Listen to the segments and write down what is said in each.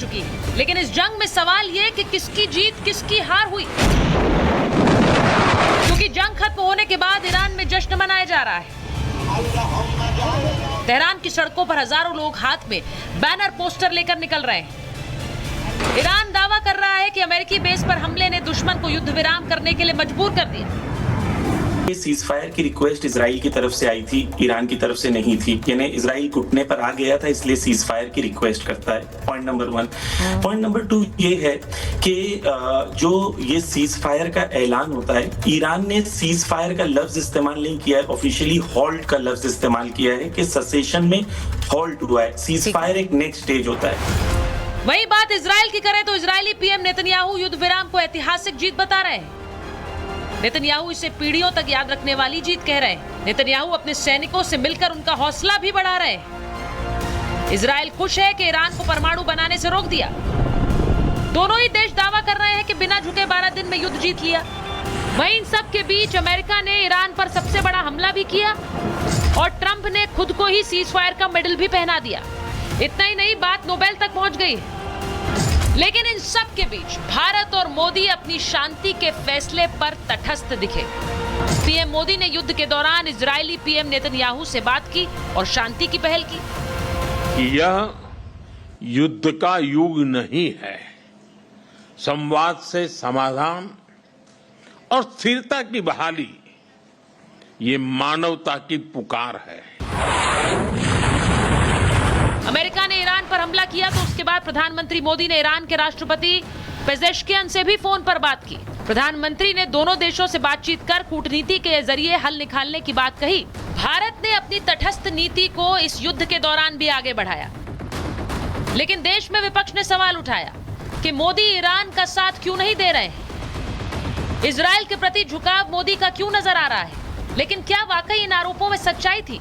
चुकी है। लेकिन इस जंग में सवाल ये कि किसकी जीत किसकी हार हुई, क्योंकि जंग खत्म होने के बाद ईरान में जश्न मनाया जा रहा है। तेहरान की सड़कों पर हजारों लोग हाथ में बैनर पोस्टर लेकर निकल रहे हैं। ईरान दावा कर रहा है कि अमेरिकी बेस पर हमले ने दुश्मन को युद्ध विराम करने के लिए मजबूर कर दिया। सीज फायर की रिक्वेस्ट इजराइल की तरफ से आई थी, ईरान की तरफ से नहीं थी। यानी इजराइल घुटने पर आ गया था, इसलिए सीज फायर की रिक्वेस्ट करता है। Point number 1। पॉइंट नंबर 2 ये है कि जो ये सीज फायर का ऐलान होता है, ईरान ने सीज फायर का लफ्ज इस्तेमाल नहीं किया है, ऑफिशियली हॉल्ट का लफ्ज इस्तेमाल किया है कि सेसेशन में हॉल्ट हुआ है। सीज फायर एक नेक्स्ट स्टेज होता है। वही बात इजराइल की करें तो इजरायली पीएम नेतन्याहू युद्ध विराम को ऐतिहासिक जीत बता रहे हैं। नेतन्याहू इसे पीढ़ियों तक याद रखने वाली जीत कह रहे हैं। नेतन्याहू अपने सैनिकों से मिलकर उनका हौसला भी बढ़ा रहे हैं। इजराइल खुश है कि ईरान को परमाणु बनाने से रोक दिया। दोनों ही देश दावा कर रहे हैं कि बिना झुके 12 दिन में युद्ध जीत लिया। वहीं इन सब के बीच अमेरिका ने ईरान पर सबसे बड़ा हमला भी किया और ट्रंप ने खुद को ही सीज फायर का मेडल भी पहना दिया। इतना ही नहीं, बात नोबेल तक पहुंच गई। लेकिन इन सब के बीच भारत और मोदी अपनी शांति के फैसले पर तटस्थ दिखे। पीएम मोदी ने युद्ध के दौरान इजरायली पीएम नेतन्याहू से बात की और शांति की पहल की। यह युद्ध का युग नहीं है, संवाद से समाधान और स्थिरता की बहाली, ये मानवता की पुकार है। अमेरिका ने ईरान पर हमला किया तो उसके बाद प्रधानमंत्री मोदी ने ईरान के राष्ट्रपति पेजेश्कियान से भी फोन पर बात की। प्रधानमंत्री ने दोनों देशों से बातचीत कर कूटनीति के जरिए हल निकालने की बात कही। भारत ने अपनी तटस्थ नीति को इस युद्ध के दौरान भी आगे बढ़ाया। लेकिन देश में विपक्ष ने सवाल उठाया कि मोदी ईरान का साथ क्यों नहीं दे रहे हैं, इजराइल के प्रति झुकाव मोदी का क्यों नजर आ रहा है। लेकिन क्या वाकई इन आरोपों में सच्चाई थी?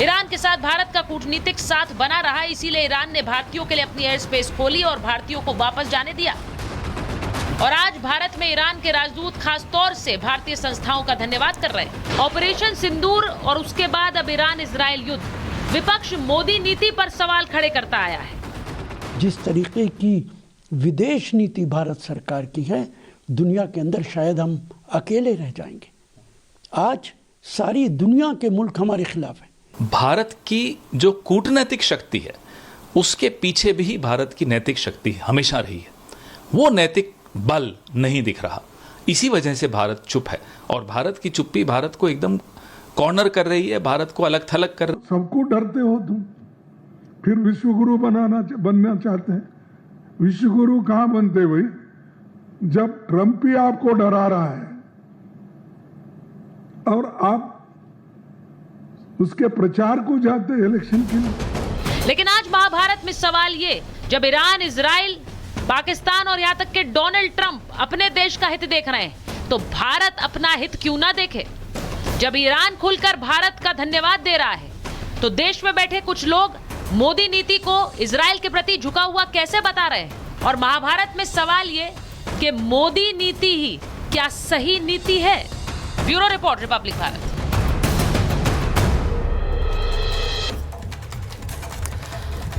ईरान के साथ भारत का कूटनीतिक साथ बना रहा, इसीलिए ईरान ने भारतीयों के लिए अपनी एयर स्पेस खोली और भारतीयों को वापस जाने दिया। और आज भारत में ईरान के राजदूत खास तौर से भारतीय संस्थाओं का धन्यवाद कर रहे हैं। ऑपरेशन सिंदूर और उसके बाद अब ईरान इजराइल युद्ध, विपक्ष मोदी नीति पर सवाल खड़े करता आया है। जिस तरीके की विदेश नीति भारत सरकार की है, दुनिया के अंदर शायद हम अकेले रह जाएंगे। आज सारी दुनिया के मुल्क हमारे खिलाफ है। भारत की जो कूटनैतिक शक्ति है, उसके पीछे भी भारत की नैतिक शक्ति हमेशा रही है। वो नैतिक बल नहीं दिख रहा, इसी वजह से भारत चुप है। और भारत की चुप्पी भारत को एकदम कॉर्नर कर रही है, भारत को अलग थलग कर। सबको डरते हो तुम, फिर विश्वगुरु बनना चाहते हैं। विश्वगुरु कहाँ बनते भाई, जब ट्रंप ही आपको डरा रहा है और आप उसके प्रचार को जाते इलेक्शन के लिए। लेकिन आज महाभारत में सवाल ये, जब ईरान, इजराइल, पाकिस्तान और यहाँ तक के डोनाल्ड ट्रंप अपने देश का हित देख रहे हैं, तो भारत अपना हित क्यों ना देखे? जब ईरान खुलकर भारत का धन्यवाद दे रहा है, तो देश में बैठे कुछ लोग मोदी नीति को इजराइल के प्रति झुका हुआ कैसे बता रहे हैं? और महाभारत में सवाल ये कि मोदी नीति ही क्या सही नीति है? Bureau report, Republic Bharat.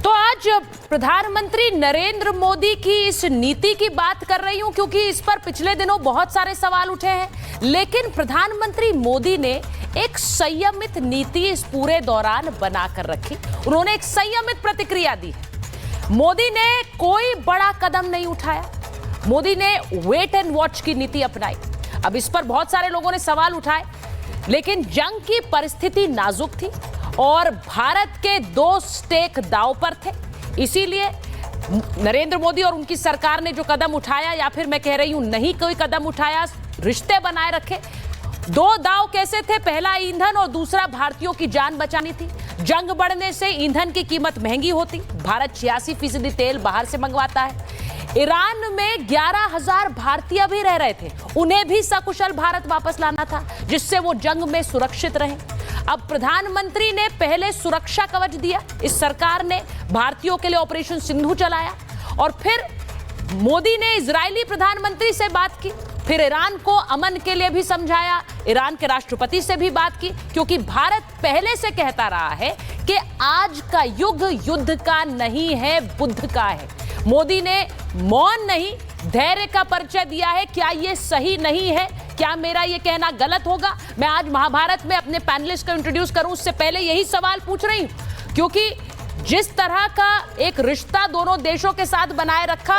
तो आज प्रधानमंत्री नरेंद्र मोदी की इस नीति की बात कर रही हूं, क्योंकि इस पर पिछले दिनों बहुत सारे सवाल उठे हैं। लेकिन प्रधानमंत्री मोदी ने एक संयमित नीति इस पूरे दौरान बनाकर रखी। उन्होंने एक संयमित प्रतिक्रिया दी है। मोदी ने कोई बड़ा कदम नहीं उठाया, मोदी ने वेट एंड वॉच की नीति अपनाई। अब इस पर बहुत सारे लोगों ने सवाल उठाए, लेकिन जंग की परिस्थिति नाजुक थी और भारत के 2 स्टेक दांव पर थे। इसीलिए नरेंद्र मोदी और उनकी सरकार ने जो कदम उठाया, या फिर मैं कह रही हूं नहीं कोई कदम उठाया, रिश्ते बनाए रखे। 2 दांव कैसे थे? पहला ईंधन और दूसरा भारतीयों की जान बचानी थी। जंग बढ़ने से ईंधन की कीमत महंगी होती। भारत 86% तेल बाहर से मंगवाता है। ईरान में 11,000 भारतीय भी रह रहे थे, उन्हें भी सकुशल भारत वापस लाना था, जिससे वो जंग में सुरक्षित रहे। अब प्रधानमंत्री ने पहले सुरक्षा कवच दिया, इस सरकार ने भारतीयों के लिए ऑपरेशन सिंधु चलाया, और फिर मोदी ने इजरायली प्रधानमंत्री से बात की, फिर ईरान को अमन के लिए भी समझाया, ईरान के राष्ट्रपति से भी बात की, क्योंकि भारत पहले से कहता रहा है कि आज का युग युद्ध का नहीं है, बुद्ध का है। मोदी ने मौन नहीं, धैर्य का परिचय दिया है। क्या ये सही नहीं है? क्या मेरा ये कहना गलत होगा? मैं आज महाभारत में अपने पैनलिस्ट को इंट्रोड्यूस करूं उससे पहले यही सवाल पूछ रही हूं, क्योंकि जिस तरह का एक रिश्ता दोनों देशों के साथ बनाए रखा,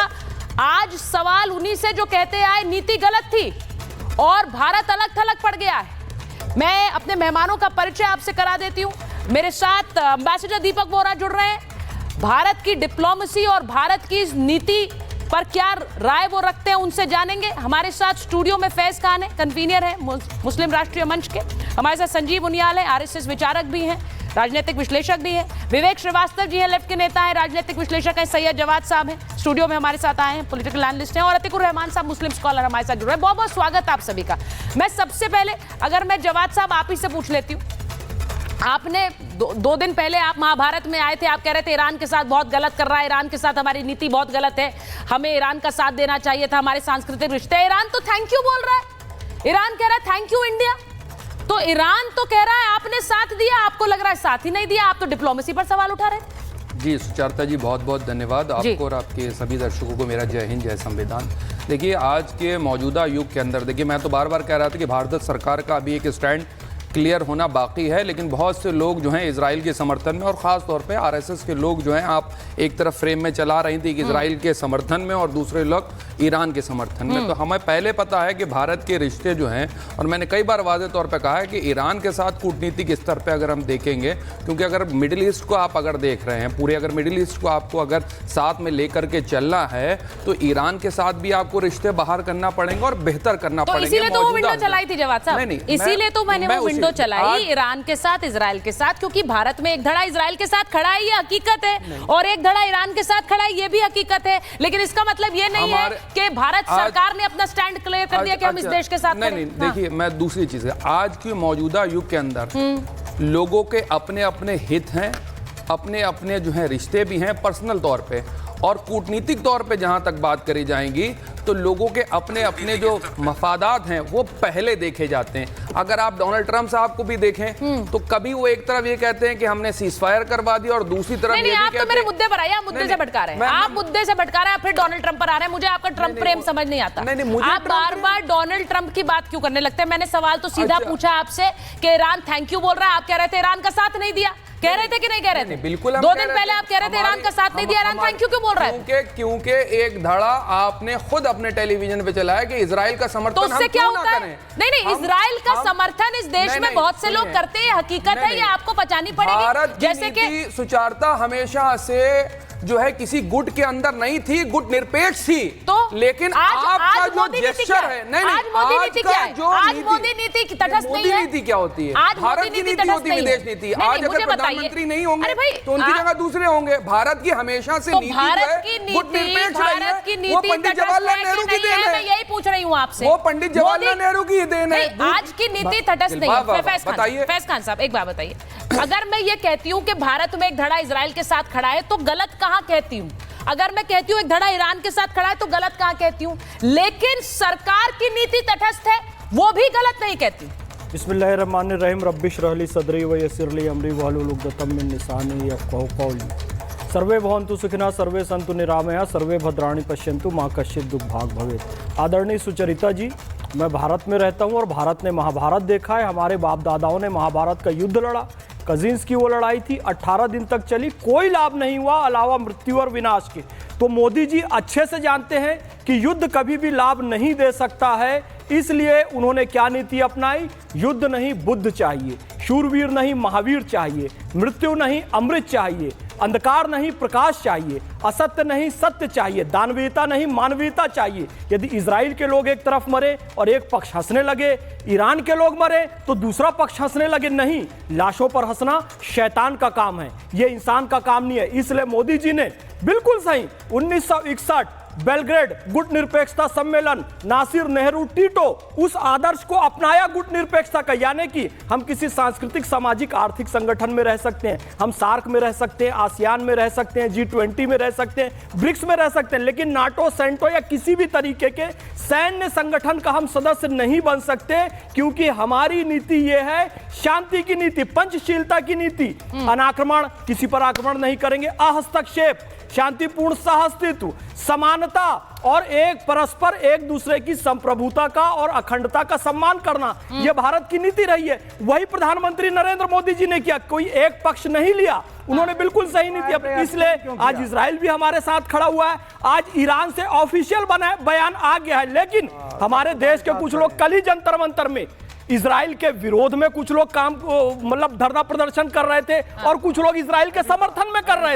आज सवाल उन्हीं से जो कहते आए नीति गलत थी और भारत अलग थलग पड़ गया है। मैं अपने मेहमानों का परिचय आपसे करा देती हूं। मेरे साथ एम्बेसडर दीपक बोहरा जुड़ रहे हैं। भारत की डिप्लोमेसी और भारत की नीति पर क्या राय वो रखते हैं, उनसे जानेंगे। हमारे साथ स्टूडियो में फैज खान है, कन्वीनर है मुस्लिम राष्ट्रीय मंच के। हमारे साथ संजीव उनियाल है, आरएसएस विचारक भी हैं, राजनीतिक विश्लेषक भी हैं। विवेक श्रीवास्तव जी हैं, लेफ्ट के नेता हैं, राजनीतिक विश्लेषक हैं। सैयद जवाद साहब हैं, स्टूडियो में हमारे साथ आए हैं, पॉलिटिकल एनालिस्ट हैं। और अतीकुर रहमान साहब, मुस्लिम स्कॉलर, हमारे साथ जुड़ रहे हैं। बहुत बहुत स्वागत आप सभी का। मैं सबसे पहले अगर मैं जवाद साहब आप ही से पूछ लेती हूँ, आपने दो दिन पहले आप महाभारत में आए थे, आप कह रहे थे ईरान के साथ बहुत गलत कर रहा है, ईरान के साथ हमारी नीति बहुत गलत है, हमें ईरान का साथ देना चाहिए था, हमारे सांस्कृतिक रिश्ते। ईरान तो थैंक यू बोल रहा है, ईरान कह रहा है थैंक यू इंडिया। तो ईरान तो कह रहा है आपने साथ दिया, आपको लग रहा है साथ ही नहीं दिया, आप तो डिप्लोमेसी पर सवाल उठा रहे हैं। जी सुचारता जी, बहुत बहुत धन्यवाद आपको और आपके सभी दर्शकों को मेरा जय हिंद, जय संविधान। देखिए, आज के मौजूदा युग के अंदर, देखिए मैं तो बार बार कह रहा था कि भारत सरकार का अभी एक स्टैंड क्लियर होना बाकी है, लेकिन बहुत से लोग जो हैं इजराइल के समर्थन में, और ख़ास तौर पे आरएसएस के लोग जो हैं, आप एक तरफ फ्रेम में चला रही थी कि इजराइल के समर्थन में और दूसरे लोग ईरान के समर्थन में। तो हमें पहले पता है कि भारत के रिश्ते जो हैं, और मैंने कई बार वाज़ेह तौर पे कहा है कि ईरान के साथ कूटनीतिक स्तर पे अगर हम देखेंगे, क्योंकि अगर मिडिल ईस्ट को आप अगर देख रहे हैं पूरे, अगर मिडिल ईस्ट को आपको अगर साथ में लेकर के चलना है तो ईरान के साथ भी आपको रिश्ते बाहर करना पड़ेंगे और बेहतर करना पड़ेगा। इसीलिए तो वो विंडो चलाई थी जवाद साहब, इसीलिए तो मैंने वो विंडो चलाई ईरान के साथ, इजराइल के साथ, क्योंकि भारत में एक धड़ा इजराइल के साथ खड़ा है, ये हकीकत है, और एक धड़ा ईरान के साथ खड़ा है, ये भी हकीकत है। लेकिन इसका मतलब ये नहीं है कि भारत सरकार ने अपना स्टैंड क्लियर कर दिया कि हम इस देश के साथ नहीं। देखिए, मैं दूसरी चीज है, आज की मौजूदा युग के अंदर लोगों के अपने अपने हित हैं, अपने अपने जो है रिश्ते भी हैं पर्सनल तौर पे, और कूटनीतिक तौर पे जहां तक बात करी जाएंगी तो लोगों के अपने अपने जो मफादात हैं वो पहले देखे जाते हैं। अगर आप डोनाल्ड ट्रंप साहब को भी देखें तो कभी वो एक तरफ ये कहते हैं कि हमने सीजफायर करवा दिया, और दूसरी तरफ नहीं, आप तो मेरे मुद्दे पर आए, आप मुद्दे से भटका रहे हैं, आप मुद्दे से भटका रहे हैं, फिर डोनाल्ड ट्रंप पर आ रहे हैं। मुझे आपका ट्रंप प्रेम समझ नहीं आता। आप बार बार डोनाल्ड ट्रंप की बात क्यों करने लगते हैं? मैंने सवाल तो सीधा पूछा आपसे कि ईरान थैंक यू बोल रहा है, आप कह रहे थे ईरान का साथ नहीं दिया, कह रहे थे कि नहीं कह रहे थे? बिल्कुल। 2 दिन पहले आप कह रहे थे ईरान का साथ नहीं दिया, ईरान थैंक यू क्यों बोल रहा है? क्योंकि एक धड़ा आपने खुद अपने टेलीविजन पे चलाया कि इजराइल का समर्थन तो उससे क्या होता है? नहीं, इजराइल का समर्थन इस देश में बहुत से लोग करते हैं, हकीकत है, ये आपको पहचानी पड़ेगी। भारत जैसे कि सुचारता हमेशा से जो है किसी गुट के अंदर नहीं थी, गुट निरपेक्ष थी। तो लेकिन आपका जो जेस्चर है, नहीं, आज मोदी नीति क्या है? आज मोदी नीति तटस्थ नहीं है। मोदी नीति क्या होती है? आज भारत की नीति होती है विदेश नीति। आज अगर प्रधानमंत्री नहीं होंगे तो उनकी जगह दूसरे होंगे। भारत की हमेशा से नीति भारत की नीति, भारत की नीति, वो पंडित जवाहरलाल नेहरू की देन है। मैं यही पूछ रही हूँ आपसे, वो पंडित जवाहरलाल नेहरू की देन है। आज की नीति तटस्थ नहीं है। फैज खान साहब, एक बात बताइए, अगर मैं ये कहती हूँ कि भारत में एक धड़ा इजराइल के साथ खड़ा है तो गलत कहाँ कहती हूँ? अगर मैं कहती हूँ एक धड़ा ईरान के साथ खड़ा है तो गलत कहाँ कहती हूँ? लेकिन सरकार की नीति तटस्थ है, वो भी गलत नहीं कहती। बिस्मिल्लाहिर्रहमानिर्रहीम, रब्बिश रहली सदरी व यस्सिरली अमरी वहलुल उक़दतम मिन लिसानी यफ़क़हू क़ौली। सर्वे भवन्तु सुखिनः, सर्वे सन्तु निरामया, सर्वे भद्राणि पश्यन्तु मा कश्चित् दुर्भाग् भवेत्। आदरणीय सुचरिता जी, मैं भारत में रहता हूँ और भारत ने महाभारत देखा है। हमारे बाप दादाओं ने महाभारत का युद्ध लड़ा, कजिन्स की वो लड़ाई थी, 18 दिन तक चली, कोई लाभ नहीं हुआ अलावा मृत्यु और विनाश के। तो मोदी जी अच्छे से जानते हैं कि युद्ध कभी भी लाभ नहीं दे सकता है, इसलिए उन्होंने क्या नीति अपनाई? युद्ध नहीं बुद्ध चाहिए, शूरवीर नहीं महावीर चाहिए, मृत्यु नहीं अमृत चाहिए, अंधकार नहीं प्रकाश चाहिए, असत्य नहीं सत्य चाहिए, दानवीयता नहीं मानवीयता चाहिए। यदि इजराइल के लोग एक तरफ मरे और एक पक्ष हंसने लगे, ईरान के लोग मरे तो दूसरा पक्ष हंसने लगे, नहीं, लाशों पर हंसना शैतान का काम है, ये इंसान का काम नहीं है। इसलिए मोदी जी ने बिल्कुल सही 1961 बेलग्रेड गुट निरपेक्षता सम्मेलन, नासिर नेहरू टीटो, उस आदर्श को अपनाया गुट निरपेक्षता का, यानी कि हम किसी सांस्कृतिक सामाजिक आर्थिक संगठन में रह सकते हैं, हम सार्क में रह सकते हैं, आसियान में रह सकते हैं, G20 में रह सकते हैं, ब्रिक्स में रह सकते हैं, लेकिन नाटो, सेंटो या किसी भी तरीके के सैन्य संगठन का हम सदस्य नहीं बन सकते, क्योंकि हमारी नीति यह है शांति की नीति, पंचशीलता की नीति, अनाक्रमण, किसी पर आक्रमण नहीं करेंगे, अहस्तक्षेप, शांतिपूर्ण सहअस्तित्व, समानता और एक परस्पर एक दूसरे की संप्रभुता का और अखंडता का सम्मान करना, यह भारत की नीति रही है। वही प्रधानमंत्री नरेंद्र मोदी जी ने किया, कोई एक पक्ष नहीं लिया, उन्होंने बिल्कुल सही नीति अपनी। इसलिए आज इजराइल भी हमारे साथ खड़ा हुआ है, आज ईरान से ऑफिशियल बयान आ गया है। लेकिन हमारे देश के कुछ लोग कल ही जंतर मंतर में इजराइल के विरोध में कुछ लोग धरना प्रदर्शन कर रहे थे और कुछ लोग इजराइल के समर्थन में कर रहे थे।